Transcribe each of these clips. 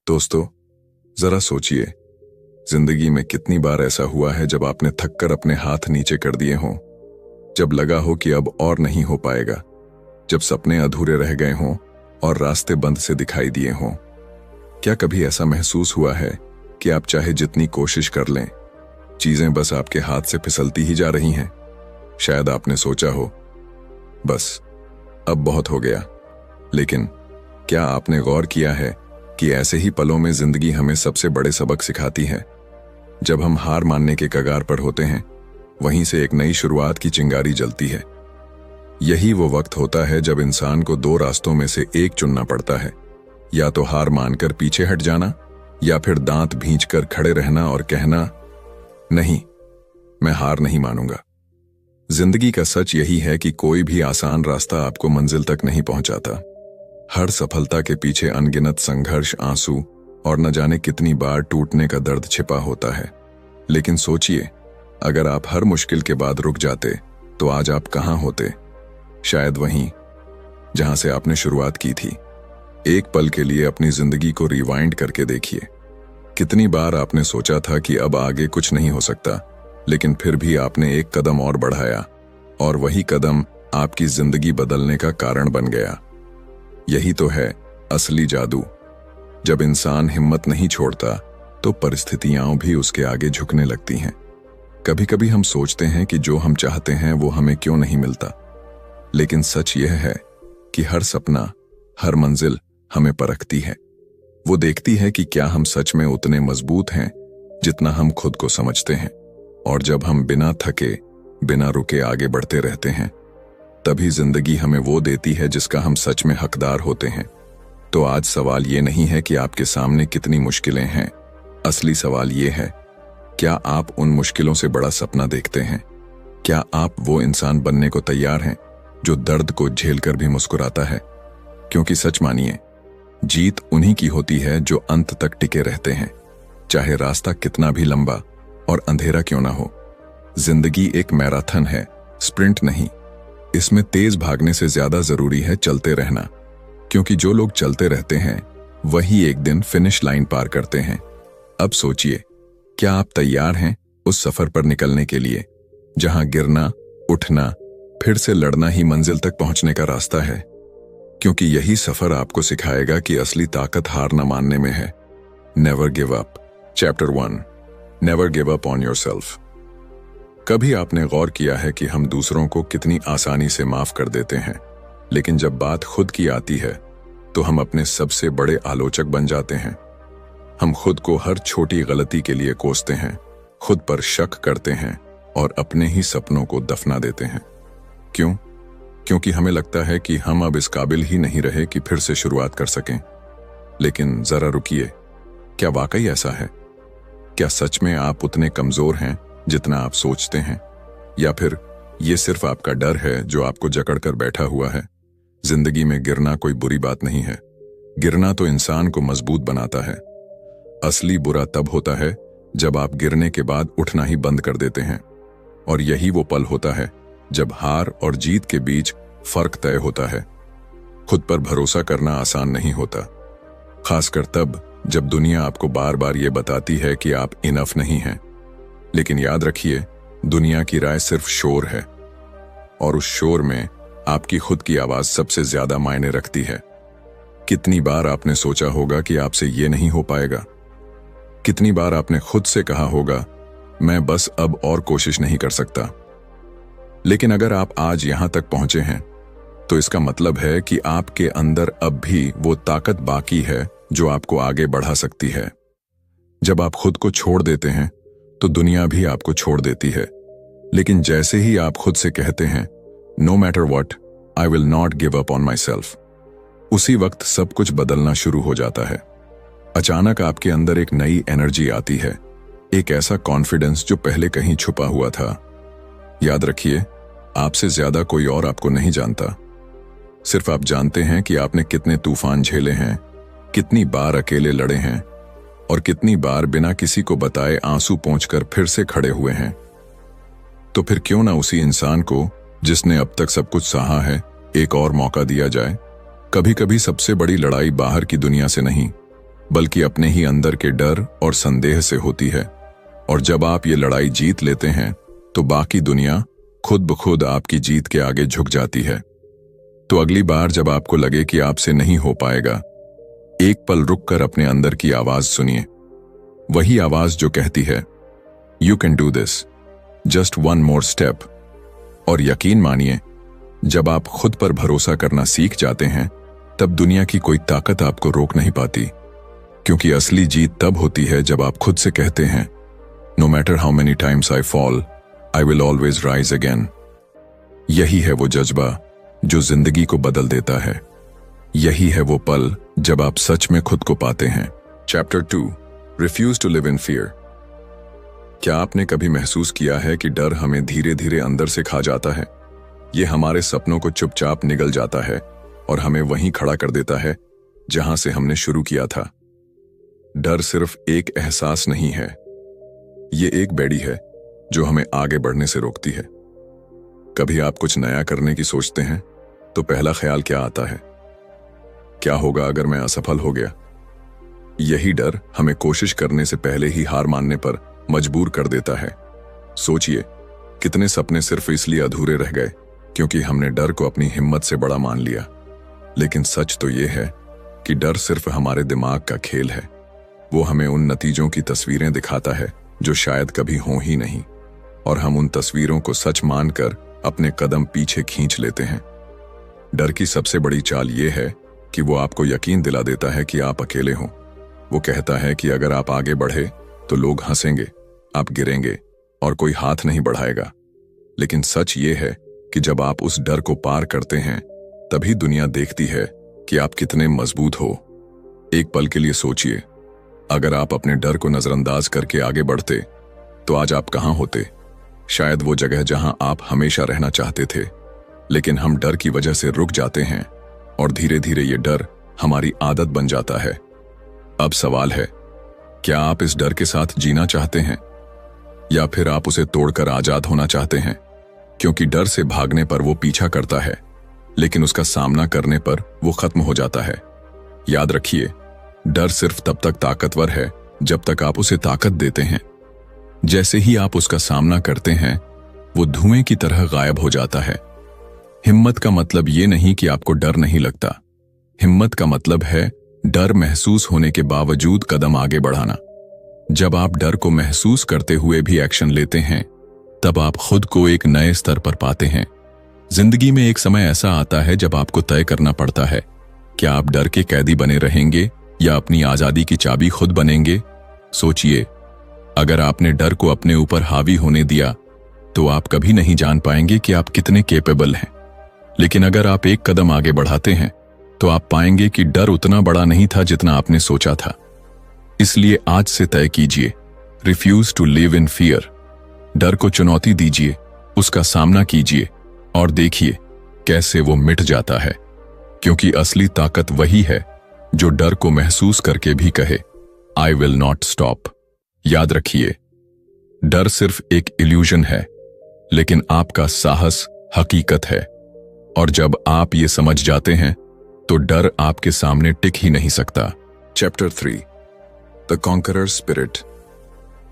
दोस्तों, जरा सोचिए, जिंदगी में कितनी बार ऐसा हुआ है जब आपने थककर अपने हाथ नीचे कर दिए हों, जब लगा हो कि अब और नहीं हो पाएगा, जब सपने अधूरे रह गए हों और रास्ते बंद से दिखाई दिए हों। क्या कभी ऐसा महसूस हुआ है कि आप चाहे जितनी कोशिश कर लें, चीजें बस आपके हाथ से फिसलती ही जा रही हैं? शायद आपने सोचा हो, बस अब बहुत हो गया। लेकिन क्या आपने गौर किया है कि ऐसे ही पलों में जिंदगी हमें सबसे बड़े सबक सिखाती है? जब हम हार मानने के कगार पर होते हैं, वहीं से एक नई शुरुआत की चिंगारी जलती है। यही वो वक्त होता है जब इंसान को दो रास्तों में से एक चुनना पड़ता है, या तो हार मानकर पीछे हट जाना, या फिर दांत भींचकर खड़े रहना और कहना, नहीं, मैं हार नहीं मानूंगा। जिंदगी का सच यही है कि कोई भी आसान रास्ता आपको मंजिल तक नहीं पहुंचाता। हर सफलता के पीछे अनगिनत संघर्ष, आंसू और न जाने कितनी बार टूटने का दर्द छिपा होता है। लेकिन सोचिए, अगर आप हर मुश्किल के बाद रुक जाते तो आज आप कहां होते? शायद वहीं जहां से आपने शुरुआत की थी। एक पल के लिए अपनी जिंदगी को रिवाइंड करके देखिए। कितनी बार आपने सोचा था कि अब आगे कुछ नहीं हो सकता, लेकिन फिर भी आपने एक कदम और बढ़ाया, और वही कदम आपकी जिंदगी बदलने का कारण बन गया। यही तो है असली जादू। जब इंसान हिम्मत नहीं छोड़ता तो परिस्थितियां भी उसके आगे झुकने लगती हैं। कभी कभी हम सोचते हैं कि जो हम चाहते हैं वो हमें क्यों नहीं मिलता, लेकिन सच यह है कि हर सपना, हर मंजिल हमें परखती है। वो देखती है कि क्या हम सच में उतने मजबूत हैं जितना हम खुद को समझते हैं। और जब हम बिना थके, बिना रुके आगे बढ़ते रहते हैं, तभी जिंदगी हमें वो देती है जिसका हम सच में हकदार होते हैं। तो आज सवाल ये नहीं है कि आपके सामने कितनी मुश्किलें हैं। असली सवाल ये है, क्या आप उन मुश्किलों से बड़ा सपना देखते हैं? क्या आप वो इंसान बनने को तैयार हैं जो दर्द को झेलकर भी मुस्कुराता है? क्योंकि सच मानिए, जीत उन्हीं की होती है जो अंत तक टिके रहते हैं, चाहे रास्ता कितना भी लंबा और अंधेरा क्यों ना हो। जिंदगी एक मैराथन है, स्प्रिंट नहीं। इसमें तेज भागने से ज्यादा जरूरी है चलते रहना, क्योंकि जो लोग चलते रहते हैं वही एक दिन फिनिश लाइन पार करते हैं। अब सोचिए, क्या आप तैयार हैं उस सफर पर निकलने के लिए जहां गिरना, उठना, फिर से लड़ना ही मंजिल तक पहुंचने का रास्ता है? क्योंकि यही सफर आपको सिखाएगा कि असली ताकत हार न मानने में है। Never give up. Chapter 1, never give up on yourself. कभी आपने गौर किया है कि हम दूसरों को कितनी आसानी से माफ कर देते हैं, लेकिन जब बात खुद की आती है तो हम अपने सबसे बड़े आलोचक बन जाते हैं। हम खुद को हर छोटी गलती के लिए कोसते हैं, खुद पर शक करते हैं और अपने ही सपनों को दफना देते हैं। क्यों? क्योंकि हमें लगता है कि हम अब इस काबिल ही नहीं रहे कि फिर से शुरुआत कर सकें। लेकिन जरा रुकिए, क्या वाकई ऐसा है? क्या सच में आप उतने कमजोर हैं जितना आप सोचते हैं, या फिर ये सिर्फ आपका डर है जो आपको जकड़ कर बैठा हुआ है? जिंदगी में गिरना कोई बुरी बात नहीं है। गिरना तो इंसान को मजबूत बनाता है। असली बुरा तब होता है जब आप गिरने के बाद उठना ही बंद कर देते हैं। और यही वो पल होता है जब हार और जीत के बीच फर्क तय होता है। खुद पर भरोसा करना आसान नहीं होता, खासकर तब जब दुनिया आपको बार बार ये बताती है कि आप इनफ नहीं हैं। लेकिन याद रखिए, दुनिया की राय सिर्फ शोर है, और उस शोर में आपकी खुद की आवाज सबसे ज्यादा मायने रखती है। कितनी बार आपने सोचा होगा कि आपसे ये नहीं हो पाएगा? कितनी बार आपने खुद से कहा होगा, मैं बस अब और कोशिश नहीं कर सकता? लेकिन अगर आप आज यहां तक पहुंचे हैं, तो इसका मतलब है कि आपके अंदर अब भी वो ताकत बाकी है जो आपको आगे बढ़ा सकती है। जब आप खुद को छोड़ देते हैं तो दुनिया भी आपको छोड़ देती है। लेकिन जैसे ही आप खुद से कहते हैं, no matter what, I will not give up on myself, उसी वक्त सब कुछ बदलना शुरू हो जाता है। अचानक आपके अंदर एक नई एनर्जी आती है, एक ऐसा कॉन्फिडेंस जो पहले कहीं छुपा हुआ था। याद रखिए, आपसे ज्यादा कोई और आपको नहीं जानता। सिर्फ आप जानते हैं कि आपने कितने तूफान झेले हैं, कितनी बार अकेले लड़े हैं, और कितनी बार बिना किसी को बताए आंसू पोंछकर फिर से खड़े हुए हैं। तो फिर क्यों ना उसी इंसान को जिसने अब तक सब कुछ सहा है, एक और मौका दिया जाए। कभी कभी सबसे बड़ी लड़ाई बाहर की दुनिया से नहीं, बल्कि अपने ही अंदर के डर और संदेह से होती है। और जब आप ये लड़ाई जीत लेते हैं तो बाकी दुनिया खुद ब खुद आपकी जीत के आगे झुक जाती है। तो अगली बार जब आपको लगे कि आपसे नहीं हो पाएगा, एक पल रुककर अपने अंदर की आवाज सुनिए। वही आवाज जो कहती है, you can do this, just one more step. और यकीन मानिए, जब आप खुद पर भरोसा करना सीख जाते हैं, तब दुनिया की कोई ताकत आपको रोक नहीं पाती। क्योंकि असली जीत तब होती है जब आप खुद से कहते हैं, no matter how many times I fall, I will always rise again. यही है वो जज्बा जो जिंदगी को बदल देता है। यही है वो पल जब आप सच में खुद को पाते हैं। Chapter 2, refuse to live in fear. क्या आपने कभी महसूस किया है कि डर हमें धीरे धीरे अंदर से खा जाता है? ये हमारे सपनों को चुपचाप निगल जाता है और हमें वहीं खड़ा कर देता है जहां से हमने शुरू किया था। डर सिर्फ एक एहसास नहीं है, ये एक बेड़ी है जो हमें आगे बढ़ने से रोकती है। कभी आप कुछ नया करने की सोचते हैं तो पहला ख्याल क्या आता है? क्या होगा अगर मैं असफल हो गया? यही डर हमें कोशिश करने से पहले ही हार मानने पर मजबूर कर देता है। सोचिए, कितने सपने सिर्फ इसलिए अधूरे रह गए क्योंकि हमने डर को अपनी हिम्मत से बड़ा मान लिया। लेकिन सच तो यह है कि डर सिर्फ हमारे दिमाग का खेल है। वो हमें उन नतीजों की तस्वीरें दिखाता है जो शायद कभी हों ही नहीं, और हम उन तस्वीरों को सच मानकर अपने कदम पीछे खींच लेते हैं। डर की सबसे बड़ी चाल यह है कि वो आपको यकीन दिला देता है कि आप अकेले हों। वो कहता है कि अगर आप आगे बढ़े तो लोग हंसेंगे, आप गिरेंगे और कोई हाथ नहीं बढ़ाएगा। लेकिन सच ये है कि जब आप उस डर को पार करते हैं, तभी दुनिया देखती है कि आप कितने मजबूत हो। एक पल के लिए सोचिए, अगर आप अपने डर को नजरअंदाज करके आगे बढ़ते तो आज आप कहां होते? शायद वो जगह जहां आप हमेशा रहना चाहते थे। लेकिन हम डर की वजह से रुक जाते हैं और धीरे धीरे ये डर हमारी आदत बन जाता है। अब सवाल है, क्या आप इस डर के साथ जीना चाहते हैं या फिर आप उसे तोड़कर आजाद होना चाहते हैं? क्योंकि डर से भागने पर वो पीछा करता है, लेकिन उसका सामना करने पर वो खत्म हो जाता है। याद रखिए, डर सिर्फ तब तक ताकतवर है जब तक आप उसे ताकत देते हैं। जैसे ही आप उसका सामना करते हैं, वो धुएं की तरह गायब हो जाता है। हिम्मत का मतलब ये नहीं कि आपको डर नहीं लगता। हिम्मत का मतलब है डर महसूस होने के बावजूद कदम आगे बढ़ाना। जब आप डर को महसूस करते हुए भी एक्शन लेते हैं, तब आप खुद को एक नए स्तर पर पाते हैं। जिंदगी में एक समय ऐसा आता है जब आपको तय करना पड़ता है, क्या आप डर के कैदी बने रहेंगे या अपनी आजादी की चाबी खुद बनेंगे? सोचिए, अगर आपने डर को अपने ऊपर हावी होने दिया तो आप कभी नहीं जान पाएंगे कि आप कितने कैपेबल हैं। लेकिन अगर आप एक कदम आगे बढ़ाते हैं तो आप पाएंगे कि डर उतना बड़ा नहीं था जितना आपने सोचा था। इसलिए आज से तय कीजिए, refuse to live in fear. डर को चुनौती दीजिए, उसका सामना कीजिए और देखिए कैसे वो मिट जाता है। क्योंकि असली ताकत वही है जो डर को महसूस करके भी कहे, आई विल नॉट स्टॉप। याद रखिए, डर सिर्फ एक इल्यूजन है, लेकिन आपका साहस हकीकत है। और जब आप ये समझ जाते हैं तो डर आपके सामने टिक ही नहीं सकता। Chapter 3, the conqueror spirit.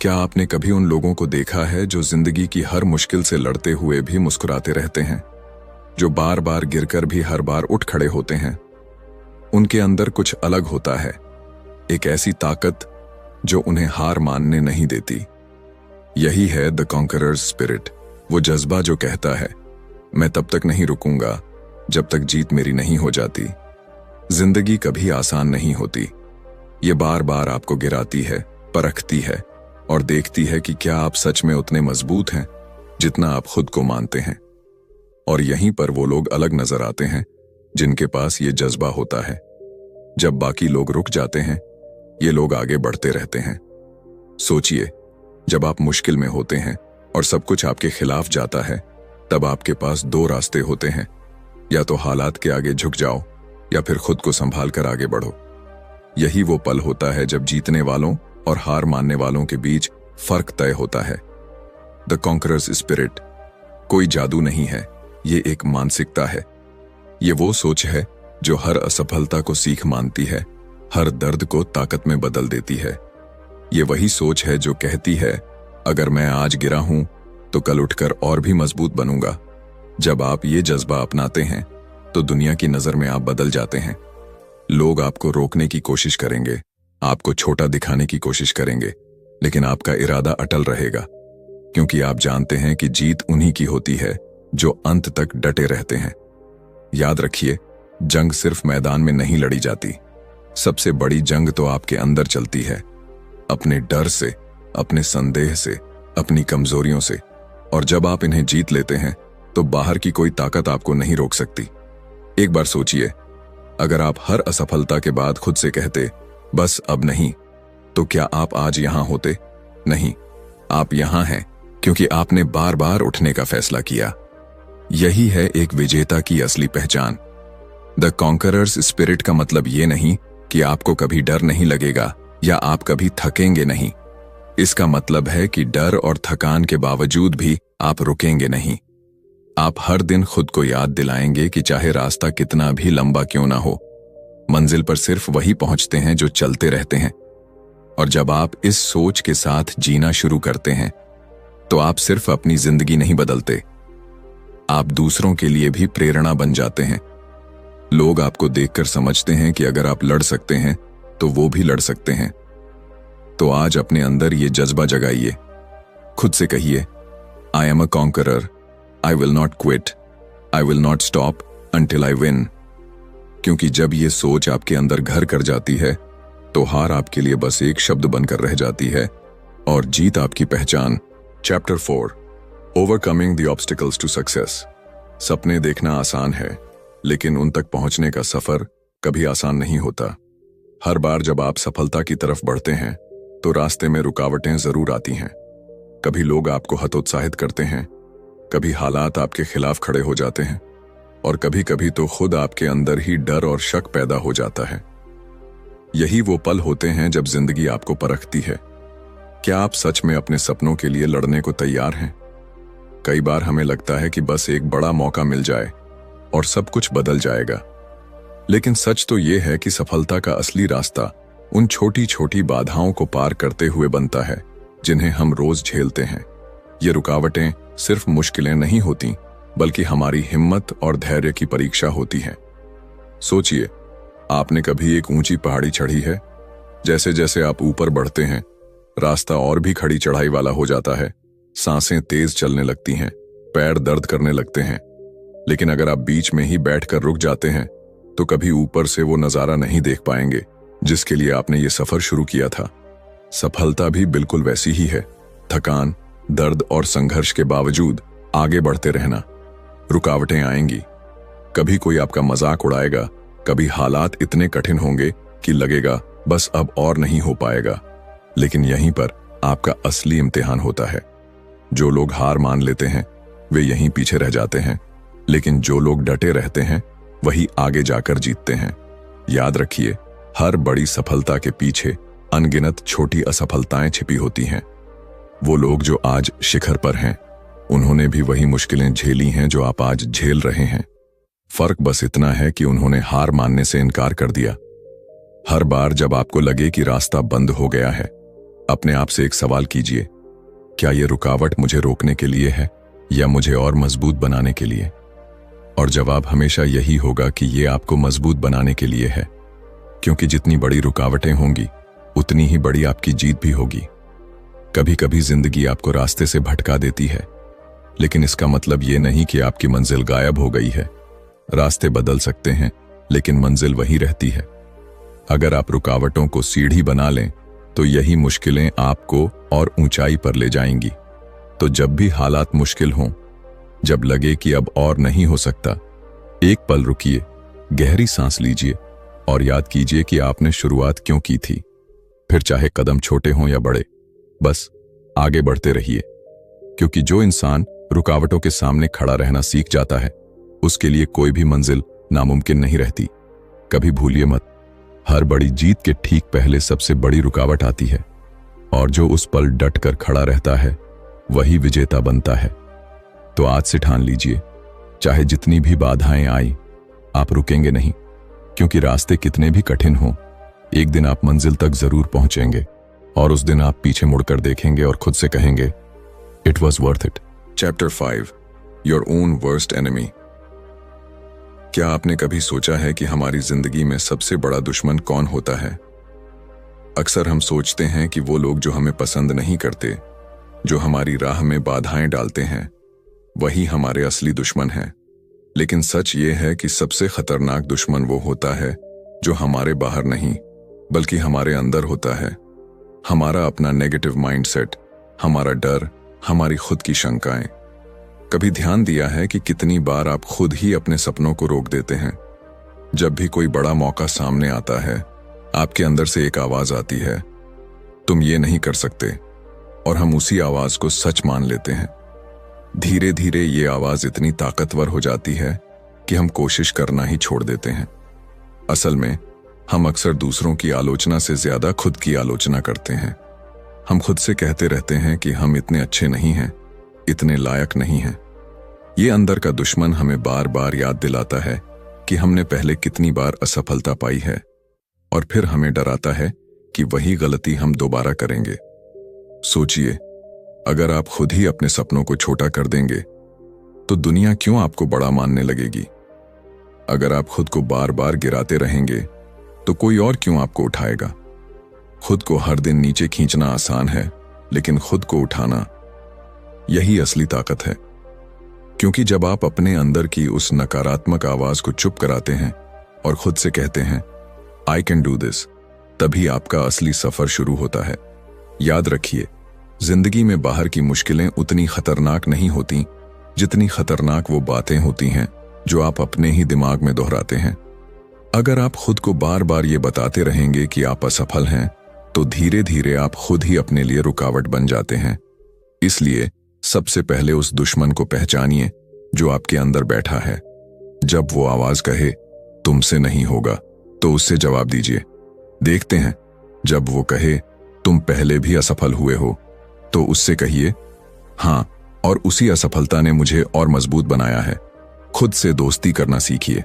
क्या आपने कभी उन लोगों को देखा है जो जिंदगी की हर मुश्किल से लड़ते हुए भी मुस्कुराते रहते हैं, जो बार बार गिरकर भी हर बार उठ खड़े होते हैं? उनके अंदर कुछ अलग होता है, एक ऐसी ताकत जो उन्हें हार मानने नहीं देती। यही है द कॉन्करर स्पिरिट, वो जज्बा जो कहता है, मैं तब तक नहीं रुकूंगा जब तक जीत मेरी नहीं हो जाती। जिंदगी कभी आसान नहीं होती। ये बार बार आपको गिराती है, परखती है और देखती है कि क्या आप सच में उतने मजबूत हैं जितना आप खुद को मानते हैं। और यहीं पर वो लोग अलग नजर आते हैं जिनके पास ये जज्बा होता है। जब बाकी लोग रुक जाते हैं, ये लोग आगे बढ़ते रहते हैं। सोचिए, जब आप मुश्किल में होते हैं और सब कुछ आपके खिलाफ जाता है, तब आपके पास दो रास्ते होते हैं, या तो हालात के आगे झुक जाओ या फिर खुद को संभाल कर आगे बढ़ो। यही वो पल होता है जब जीतने वालों और हार मानने वालों के बीच फर्क तय होता है। द कॉन्करर्स स्पिरिट कोई जादू नहीं है, ये एक मानसिकता है। ये वो सोच है जो हर असफलता को सीख मानती है, हर दर्द को ताकत में बदल देती है। ये वही सोच है जो कहती है, अगर मैं आज गिरा हूं तो कल उठकर और भी मजबूत बनूंगा। जब आप ये जज्बा अपनाते हैं तो दुनिया की नजर में आप बदल जाते हैं। लोग आपको रोकने की कोशिश करेंगे, आपको छोटा दिखाने की कोशिश करेंगे, लेकिन आपका इरादा अटल रहेगा, क्योंकि आप जानते हैं कि जीत उन्हीं की होती है जो अंत तक डटे रहते हैं। याद रखिए, जंग सिर्फ मैदान में नहीं लड़ी जाती, सबसे बड़ी जंग तो आपके अंदर चलती है, अपने डर से, अपने संदेह से, अपनी कमजोरियों से। और जब आप इन्हें जीत लेते हैं तो बाहर की कोई ताकत आपको नहीं रोक सकती। एक बार सोचिए, अगर आप हर असफलता के बाद खुद से कहते बस अब नहीं, तो क्या आप आज यहां होते? नहीं, आप यहां हैं क्योंकि आपने बार बार उठने का फैसला किया। यही है एक विजेता की असली पहचान। द कॉन्करर्स स्पिरिट का मतलब ये नहीं कि आपको कभी डर नहीं लगेगा या आप कभी थकेंगे नहीं। इसका मतलब है कि डर और थकान के बावजूद भी आप रुकेंगे नहीं। आप हर दिन खुद को याद दिलाएंगे कि चाहे रास्ता कितना भी लंबा क्यों ना हो, मंजिल पर सिर्फ वही पहुंचते हैं जो चलते रहते हैं। और जब आप इस सोच के साथ जीना शुरू करते हैं तो आप सिर्फ अपनी जिंदगी नहीं बदलते, आप दूसरों के लिए भी प्रेरणा बन जाते हैं। लोग आपको देखकर समझते हैं कि अगर आप लड़ सकते हैं तो वो भी लड़ सकते हैं। तो आज अपने अंदर ये जज्बा जगाइए, खुद से कहिए, I am a conqueror, I will not quit, I will not stop until I win. क्योंकि जब ये सोच आपके अंदर घर कर जाती है तो हार आपके लिए बस एक शब्द बनकर रह जाती है और जीत आपकी पहचान। Chapter 4, overcoming the obstacles to success. सपने देखना आसान है, लेकिन उन तक पहुंचने का सफर कभी आसान नहीं होता। हर बार जब आप सफलता की तरफ बढ़ते हैं तो रास्ते में रुकावटें जरूर आती हैं। कभी लोग आपको हतोत्साहित करते हैं, कभी हालात आपके खिलाफ खड़े हो जाते हैं, और कभी कभी तो खुद आपके अंदर ही डर और शक पैदा हो जाता है। यही वो पल होते हैं जब जिंदगी आपको परखती है, क्या आप सच में अपने सपनों के लिए लड़ने को तैयार हैं? कई बार हमें लगता है कि बस एक बड़ा मौका मिल जाए और सब कुछ बदल जाएगा, लेकिन सच तो ये है कि सफलता का असली रास्ता उन छोटी छोटी बाधाओं को पार करते हुए बनता है जिन्हें हम रोज झेलते हैं। ये रुकावटें सिर्फ मुश्किलें नहीं होती, बल्कि हमारी हिम्मत और धैर्य की परीक्षा होती है। सोचिए, आपने कभी एक ऊंची पहाड़ी चढ़ी है? जैसे जैसे आप ऊपर बढ़ते हैं, रास्ता और भी खड़ी चढ़ाई वाला हो जाता है, सांसें तेज चलने लगती हैं, पैर दर्द करने लगते हैं। लेकिन अगर आप बीच में ही बैठकर रुक जाते हैं तो कभी ऊपर से वो नजारा नहीं देख पाएंगे जिसके लिए आपने ये सफर शुरू किया था। सफलता भी बिल्कुल वैसी ही है, थकान, दर्द और संघर्ष के बावजूद आगे बढ़ते रहना। रुकावटें आएंगी, कभी कोई आपका मजाक उड़ाएगा, कभी हालात इतने कठिन होंगे कि लगेगा बस अब और नहीं हो पाएगा। लेकिन यहीं पर आपका असली इम्तिहान होता है। जो लोग हार मान लेते हैं वे यहीं पीछे रह जाते हैं, लेकिन जो लोग डटे रहते हैं वही आगे जाकर जीतते हैं। याद रखिए, हर बड़ी सफलता के पीछे अनगिनत छोटी असफलताएं छिपी होती हैं। वो लोग जो आज शिखर पर हैं, उन्होंने भी वही मुश्किलें झेली हैं जो आप आज झेल रहे हैं। फर्क बस इतना है कि उन्होंने हार मानने से इनकार कर दिया। हर बार जब आपको लगे कि रास्ता बंद हो गया है, अपने आप से एक सवाल कीजिए, क्या यह रुकावट मुझे रोकने के लिए है या मुझे और मजबूत बनाने के लिए? और जवाब हमेशा यही होगा कि यह आपको मजबूत बनाने के लिए है, क्योंकि जितनी बड़ी रुकावटें होंगी उतनी ही बड़ी आपकी जीत भी होगी। कभी कभी जिंदगी आपको रास्ते से भटका देती है, लेकिन इसका मतलब ये नहीं कि आपकी मंजिल गायब हो गई है। रास्ते बदल सकते हैं, लेकिन मंजिल वही रहती है। अगर आप रुकावटों को सीढ़ी बना लें तो यही मुश्किलें आपको और ऊंचाई पर ले जाएंगी। तो जब भी हालात मुश्किल हों, जब लगे कि अब और नहीं हो सकता, एक पल रुकिए, गहरी सांस लीजिए और याद कीजिए कि आपने शुरुआत क्यों की थी। फिर चाहे कदम छोटे हों या बड़े, बस आगे बढ़ते रहिए, क्योंकि जो इंसान रुकावटों के सामने खड़ा रहना सीख जाता है, उसके लिए कोई भी मंजिल नामुमकिन नहीं रहती। कभी भूलिए मत, हर बड़ी जीत के ठीक पहले सबसे बड़ी रुकावट आती है, और जो उस पल डट कर खड़ा रहता है वही विजेता बनता है। तो आज से ठान लीजिए, चाहे जितनी भी बाधाएं आई, आप रुकेंगे नहीं, क्योंकि रास्ते कितने भी कठिन हों, एक दिन आप मंजिल तक जरूर पहुंचेंगे और उस दिन आप पीछे मुड़कर देखेंगे और खुद से कहेंगे, it was worth it. Chapter 5, your own worst enemy. क्या आपने कभी सोचा है कि हमारी जिंदगी में सबसे बड़ा दुश्मन कौन होता है? अक्सर हम सोचते हैं कि वो लोग जो हमें पसंद नहीं करते, जो हमारी राह में बाधाएं डालते हैं, वही हमारे असली दुश्मन हैं। लेकिन सच ये है कि सबसे खतरनाक दुश्मन वो होता है जो हमारे बाहर नहीं बल्कि हमारे अंदर होता है। हमारा अपना नेगेटिव माइंडसेट, हमारा डर, हमारी खुद की शंकाएं। कभी ध्यान दिया है कि कितनी बार आप खुद ही अपने सपनों को रोक देते हैं? जब भी कोई बड़ा मौका सामने आता है, आपके अंदर से एक आवाज आती है, तुम ये नहीं कर सकते, और हम उसी आवाज को सच मान लेते हैं। धीरे धीरे ये आवाज इतनी ताकतवर हो जाती है कि हम कोशिश करना ही छोड़ देते हैं। असल में हम अक्सर दूसरों की आलोचना से ज्यादा खुद की आलोचना करते हैं। हम खुद से कहते रहते हैं कि हम इतने अच्छे नहीं हैं, इतने लायक नहीं हैं। ये अंदर का दुश्मन हमें बार बार याद दिलाता है कि हमने पहले कितनी बार असफलता पाई है, और फिर हमें डराता है कि वही गलती हम दोबारा करेंगे। सोचिए, अगर आप खुद ही अपने सपनों को छोटा कर देंगे तो दुनिया क्यों आपको बड़ा मानने लगेगी? अगर आप खुद को बार बार गिराते रहेंगे तो कोई और क्यों आपको उठाएगा? खुद को हर दिन नीचे खींचना आसान है, लेकिन खुद को उठाना, यही असली ताकत है। क्योंकि जब आप अपने अंदर की उस नकारात्मक आवाज को चुप कराते हैं और खुद से कहते हैं, आई कैन डू दिस, तभी आपका असली सफर शुरू होता है। याद रखिए, जिंदगी में बाहर की मुश्किलें उतनी खतरनाक नहीं होती जितनी खतरनाक वो बातें होती हैं जो आप अपने ही दिमाग में दोहराते हैं। अगर आप खुद को बार बार ये बताते रहेंगे कि आप असफल हैं, तो धीरे धीरे आप खुद ही अपने लिए रुकावट बन जाते हैं। इसलिए सबसे पहले उस दुश्मन को पहचानिए जो आपके अंदर बैठा है। जब वो आवाज कहे तुमसे नहीं होगा, तो उससे जवाब दीजिए। देखते हैं, जब वो कहे तुम पहले भी असफल हुए हो, तो उससे कहिए, हाँ, और उसी असफलता ने मुझे और मजबूत बनाया है। खुद से दोस्ती करना सीखिए।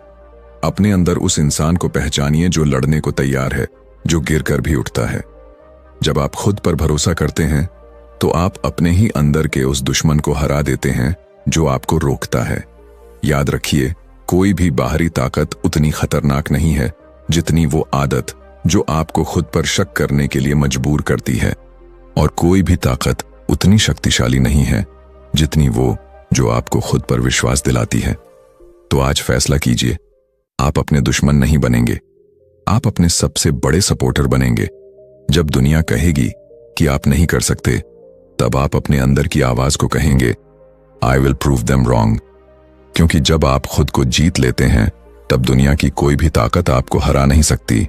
अपने अंदर उस इंसान को पहचानिए जो लड़ने को तैयार है, जो गिरकर भी उठता है। जब आप खुद पर भरोसा करते हैं तो आप अपने ही अंदर के उस दुश्मन को हरा देते हैं जो आपको रोकता है। याद रखिए, कोई भी बाहरी ताकत उतनी खतरनाक नहीं है जितनी वो आदत जो आपको खुद पर शक करने के लिए मजबूर करती है, और कोई भी ताकत उतनी शक्तिशाली नहीं है जितनी वो जो आपको खुद पर विश्वास दिलाती है। तो आज फैसला कीजिए, आप अपने दुश्मन नहीं बनेंगे, आप अपने सबसे बड़े सपोर्टर बनेंगे। जब दुनिया कहेगी कि आप नहीं कर सकते, तब आप अपने अंदर की आवाज को कहेंगे, I will prove them wrong. क्योंकि जब आप खुद को जीत लेते हैं, तब दुनिया की कोई भी ताकत आपको हरा नहीं सकती।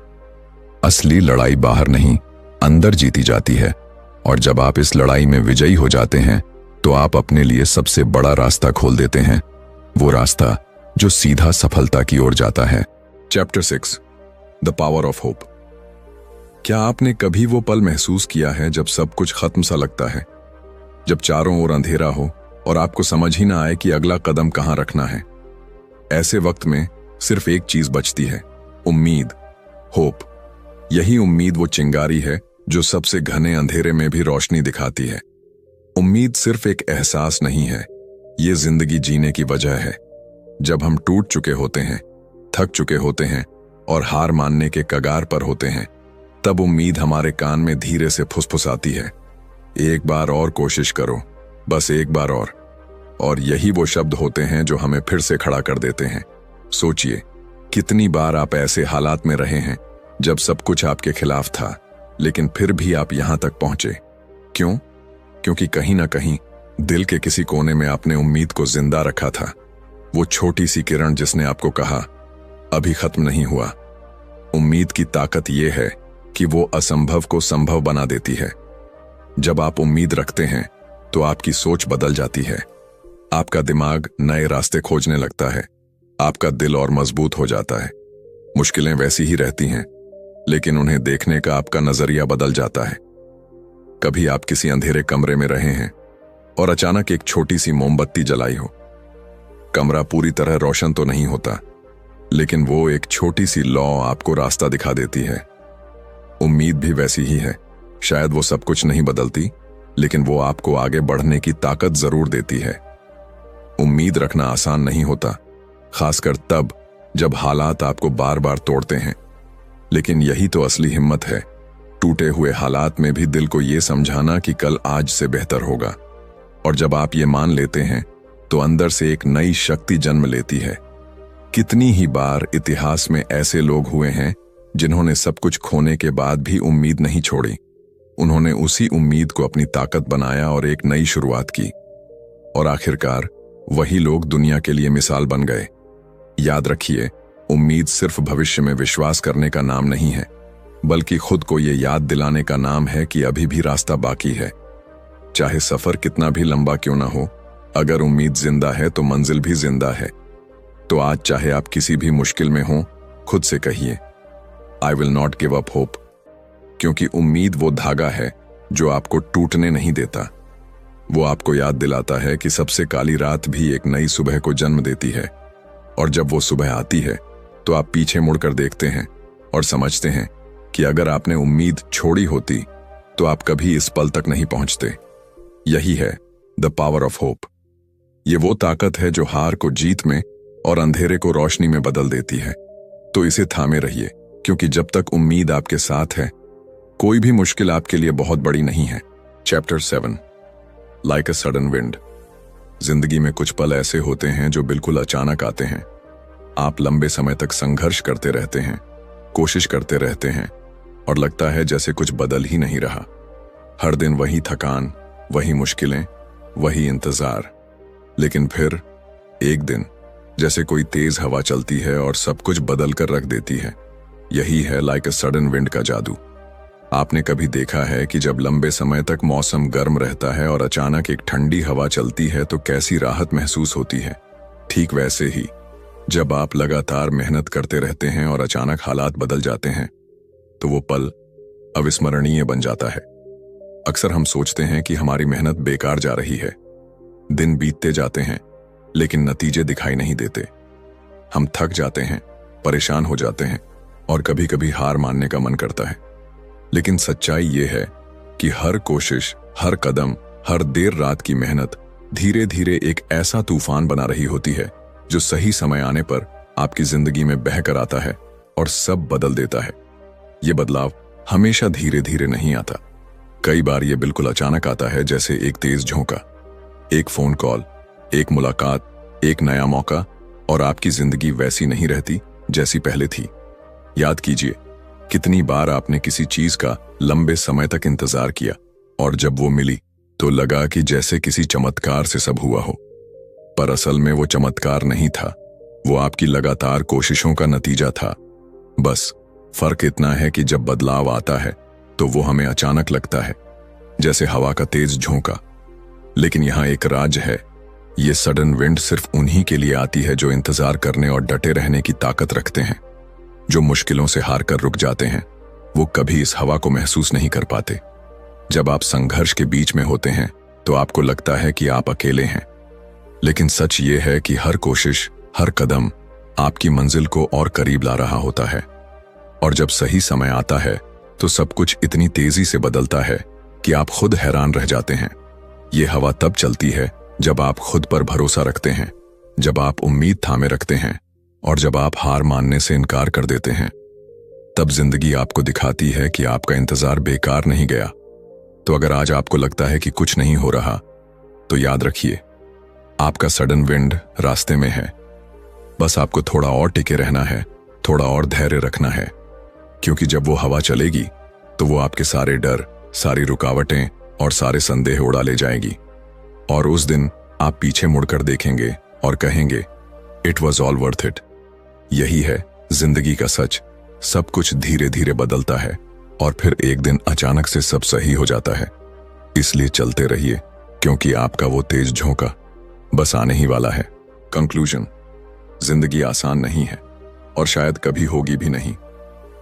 असली लड़ाई बाहर नहीं, अंदर जीती जाती है, और जब आप इस लड़ाई में विजयी हो जाते हैं, तो आप अपने लिए सबसे बड़ा रास्ता खोल देते हैं, वो रास्ता जो सीधा सफलता की ओर जाता है। Chapter 6, the power of hope. क्या आपने कभी वो पल महसूस किया है जब सब कुछ खत्म सा लगता है, जब चारों ओर अंधेरा हो और आपको समझ ही ना आए कि अगला कदम कहां रखना है? ऐसे वक्त में सिर्फ एक चीज बचती है, उम्मीद, होप। यही उम्मीद वो चिंगारी है जो सबसे घने अंधेरे में भी रोशनी दिखाती है। उम्मीद सिर्फ एक एहसास नहीं है, ये जिंदगी जीने की वजह है। जब हम टूट चुके होते हैं, थक चुके होते हैं और हार मानने के कगार पर होते हैं, तब उम्मीद हमारे कान में धीरे से फुसफुसाती है, एक बार और कोशिश करो, बस एक बार और यही वो शब्द होते हैं जो हमें फिर से खड़ा कर देते हैं। सोचिए, कितनी बार आप ऐसे हालात में रहे हैं जब सब कुछ आपके खिलाफ था, लेकिन फिर भी आप यहां तक पहुंचे। क्यों? क्योंकि कहीं ना कहीं दिल के किसी कोने में आपने उम्मीद को जिंदा रखा था। वो छोटी सी किरण जिसने आपको कहा, अभी खत्म नहीं हुआ। उम्मीद की ताकत यह है कि वो असंभव को संभव बना देती है। जब आप उम्मीद रखते हैं तो आपकी सोच बदल जाती है, आपका दिमाग नए रास्ते खोजने लगता है, आपका दिल और मजबूत हो जाता है। मुश्किलें वैसी ही रहती हैं, लेकिन उन्हें देखने का आपका नजरिया बदल जाता है। कभी आप किसी अंधेरे कमरे में रहे हैं और अचानक एक छोटी सी मोमबत्ती जलाई हो। कमरा पूरी तरह रोशन तो नहीं होता, लेकिन वो एक छोटी सी लौ आपको रास्ता दिखा देती है। उम्मीद भी वैसी ही है। शायद वो सब कुछ नहीं बदलती, लेकिन वो आपको आगे बढ़ने की ताकत जरूर देती है। उम्मीद रखना आसान नहीं होता, खासकर तब जब हालात आपको बार बार तोड़ते हैं। लेकिन यही तो असली हिम्मत है, टूटे हुए हालात में भी दिल को ये समझाना कि कल आज से बेहतर होगा। और जब आप ये मान लेते हैं तो अंदर से एक नई शक्ति जन्म लेती है। कितनी ही बार इतिहास में ऐसे लोग हुए हैं जिन्होंने सब कुछ खोने के बाद भी उम्मीद नहीं छोड़ी। उन्होंने उसी उम्मीद को अपनी ताकत बनाया और एक नई शुरुआत की। और आखिरकार वही लोग दुनिया के लिए मिसाल बन गए। याद रखिए, उम्मीद सिर्फ भविष्य में विश्वास करने का नाम नहीं है, बल्कि खुद को ये याद दिलाने का नाम है कि अभी भी रास्ता बाकी है। चाहे सफर कितना भी लंबा क्यों ना हो, अगर उम्मीद जिंदा है तो मंजिल भी जिंदा है। तो आज चाहे आप किसी भी मुश्किल में हो, खुद से कहिए, आई will not give up hope. क्योंकि उम्मीद वो धागा है जो आपको टूटने नहीं देता। वो आपको याद दिलाता है कि सबसे काली रात भी एक नई सुबह को जन्म देती है। और जब वो सुबह आती है तो आप पीछे मुड़कर देखते हैं और समझते हैं कि अगर आपने उम्मीद छोड़ी होती तो आप कभी इस पल तक नहीं पहुंचते। यही है द पावर ऑफ होप। ये वो ताकत है जो हार को जीत में और अंधेरे को रोशनी में बदल देती है। तो इसे थामे रहिए, क्योंकि जब तक उम्मीद आपके साथ है, कोई भी मुश्किल आपके लिए बहुत बड़ी नहीं है। Chapter 7, like a sudden wind. जिंदगी में कुछ पल ऐसे होते हैं जो बिल्कुल अचानक आते हैं। आप लंबे समय तक संघर्ष करते रहते हैं, कोशिश करते रहते हैं, और लगता है जैसे कुछ बदल ही नहीं रहा। हर दिन वही थकान, वही मुश्किलें, वही इंतजार। लेकिन फिर एक दिन जैसे कोई तेज हवा चलती है और सब कुछ बदल कर रख देती है। यही है लाइक अ सडन विंड का जादू। आपने कभी देखा है कि जब लंबे समय तक मौसम गर्म रहता है और अचानक एक ठंडी हवा चलती है तो कैसी राहत महसूस होती है? ठीक वैसे ही जब आप लगातार मेहनत करते रहते हैं और अचानक हालात बदल जाते हैं तो वो पल अविस्मरणीय बन जाता है। अक्सर हम सोचते हैं कि हमारी मेहनत बेकार जा रही है। दिन बीतते जाते हैं लेकिन नतीजे दिखाई नहीं देते। हम थक जाते हैं, परेशान हो जाते हैं और कभी कभी हार मानने का मन करता है। लेकिन सच्चाई ये है कि हर कोशिश, हर कदम, हर देर रात की मेहनत धीरे धीरे एक ऐसा तूफान बना रही होती है जो सही समय आने पर आपकी जिंदगी में बहकर आता है और सब बदल देता है। ये बदलाव हमेशा धीरे धीरे नहीं आता। कई बार ये बिल्कुल अचानक आता है, जैसे एक तेज झोंका, एक फोन कॉल, एक मुलाकात, एक नया मौका, और आपकी जिंदगी वैसी नहीं रहती जैसी पहले थी। याद कीजिए, कितनी बार आपने किसी चीज का लंबे समय तक इंतजार किया और जब वो मिली तो लगा कि जैसे किसी चमत्कार से सब हुआ हो। पर असल में वो चमत्कार नहीं था, वो आपकी लगातार कोशिशों का नतीजा था। बस फर्क इतना है कि जब बदलाव आता है तो वो हमें अचानक लगता है, जैसे हवा का तेज झोंका। लेकिन यहां एक राज है, ये सडन विंड सिर्फ उन्हीं के लिए आती है जो इंतजार करने और डटे रहने की ताकत रखते हैं। जो मुश्किलों से हार कर रुक जाते हैं वो कभी इस हवा को महसूस नहीं कर पाते। जब आप संघर्ष के बीच में होते हैं तो आपको लगता है कि आप अकेले हैं, लेकिन सच ये है कि हर कोशिश, हर कदम आपकी मंजिल को और करीब ला रहा होता है। और जब सही समय आता है तो सब कुछ इतनी तेजी से बदलता है कि आप खुद हैरान रह जाते हैं। ये हवा तब चलती है जब आप खुद पर भरोसा रखते हैं, जब आप उम्मीद थामे रखते हैं और जब आप हार मानने से इनकार कर देते हैं। तब जिंदगी आपको दिखाती है कि आपका इंतजार बेकार नहीं गया। तो अगर आज आपको लगता है कि कुछ नहीं हो रहा, तो याद रखिए, आपका सडन विंड रास्ते में है। बस आपको थोड़ा और टिके रहना है, थोड़ा और धैर्य रखना है, क्योंकि जब वो हवा चलेगी तो वो आपके सारे डर, सारी रुकावटें और सारे संदेह उड़ा ले जाएगी। और उस दिन आप पीछे मुड़कर देखेंगे और कहेंगे, it was all worth it. यही है जिंदगी का सच। सब कुछ धीरे धीरे बदलता है और फिर एक दिन अचानक से सब सही हो जाता है। इसलिए चलते रहिए, क्योंकि आपका वो तेज झोंका बस आने ही वाला है। कंक्लूजन, जिंदगी आसान नहीं है और शायद कभी होगी भी नहीं,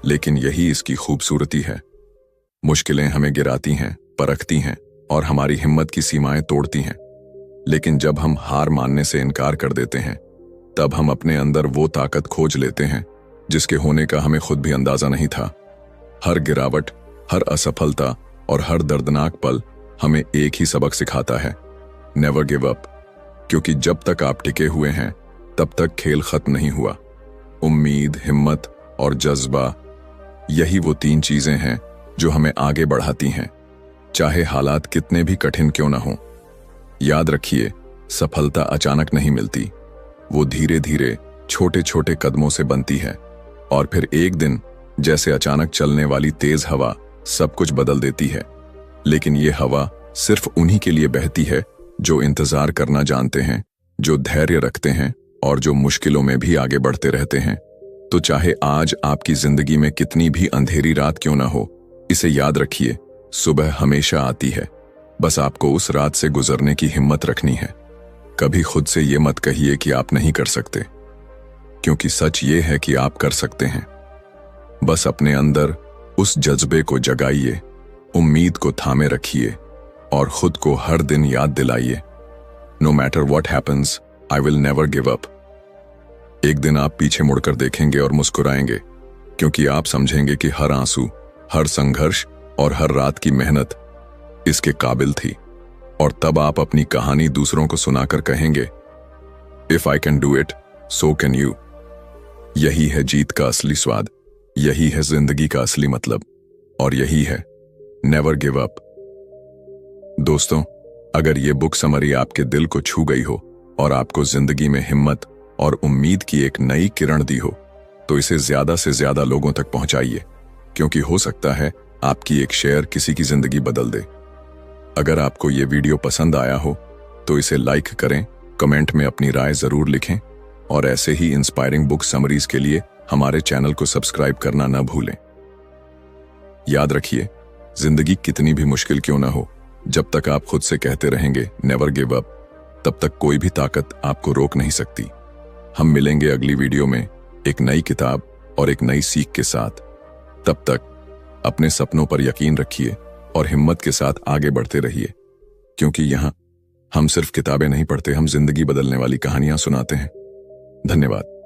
लेकिन यही इसकी खूबसूरती है। मुश्किलें हमें गिराती हैं, परखती हैं और हमारी हिम्मत की सीमाएं तोड़ती हैं। लेकिन जब हम हार मानने से इनकार कर देते हैं, तब हम अपने अंदर वो ताकत खोज लेते हैं जिसके होने का हमें खुद भी अंदाजा नहीं था। हर गिरावट, हर असफलता और हर दर्दनाक पल हमें एक ही सबक सिखाता है, नेवर गिव अप। क्योंकि जब तक आप टिके हुए हैं तब तक खेल खत्म नहीं हुआ। उम्मीद, हिम्मत और जज्बा, यही वो 3 चीजें हैं जो हमें आगे बढ़ाती हैं, चाहे हालात कितने भी कठिन क्यों ना हों। याद रखिए, सफलता अचानक नहीं मिलती, वो धीरे धीरे छोटे छोटे कदमों से बनती है और फिर एक दिन जैसे अचानक चलने वाली तेज हवा सब कुछ बदल देती है। लेकिन ये हवा सिर्फ उन्हीं के लिए बहती है जो इंतजार करना जानते हैं, जो धैर्य रखते हैं और जो मुश्किलों में भी आगे बढ़ते रहते हैं। तो चाहे आज आपकी जिंदगी में कितनी भी अंधेरी रात क्यों ना हो, इसे याद रखिए, सुबह हमेशा आती है। बस आपको उस रात से गुजरने की हिम्मत रखनी है। कभी खुद से ये मत कहिए कि आप नहीं कर सकते, क्योंकि सच ये है कि आप कर सकते हैं। बस अपने अंदर उस जज्बे को जगाइए, उम्मीद को थामे रखिए और खुद को हर दिन याद दिलाइए, no matter what happens, I will never give up. एक दिन आप पीछे मुड़कर देखेंगे और मुस्कुराएंगे, क्योंकि आप समझेंगे कि हर आंसू, हर संघर्ष और हर रात की मेहनत इसके काबिल थी। और तब आप अपनी कहानी दूसरों को सुनाकर कहेंगे, if I can do it, so can you. यही है जीत का असली स्वाद, यही है जिंदगी का असली मतलब, और यही है नेवर गिव अप। दोस्तों, अगर ये बुक समरी आपके दिल को छू गई हो और आपको जिंदगी में हिम्मत और उम्मीद की एक नई किरण दी हो, तो इसे ज्यादा से ज्यादा लोगों तक पहुंचाइए, क्योंकि हो सकता है आपकी एक शेयर किसी की जिंदगी बदल दे। अगर आपको ये वीडियो पसंद आया हो तो इसे लाइक करें, कमेंट में अपनी राय जरूर लिखें और ऐसे ही इंस्पायरिंग बुक समरीज के लिए हमारे चैनल को सब्सक्राइब करना न भूलें। याद रखिए, जिंदगी कितनी भी मुश्किल क्यों ना हो, जब तक आप खुद से कहते रहेंगे नेवर गिव अप, तब तक कोई भी ताकत आपको रोक नहीं सकती। हम मिलेंगे अगली वीडियो में एक नई किताब और एक नई सीख के साथ। तब तक अपने सपनों पर यकीन रखिए और हिम्मत के साथ आगे बढ़ते रहिए, क्योंकि यहाँ हम सिर्फ किताबें नहीं पढ़ते, हम जिंदगी बदलने वाली कहानियां सुनाते हैं। धन्यवाद।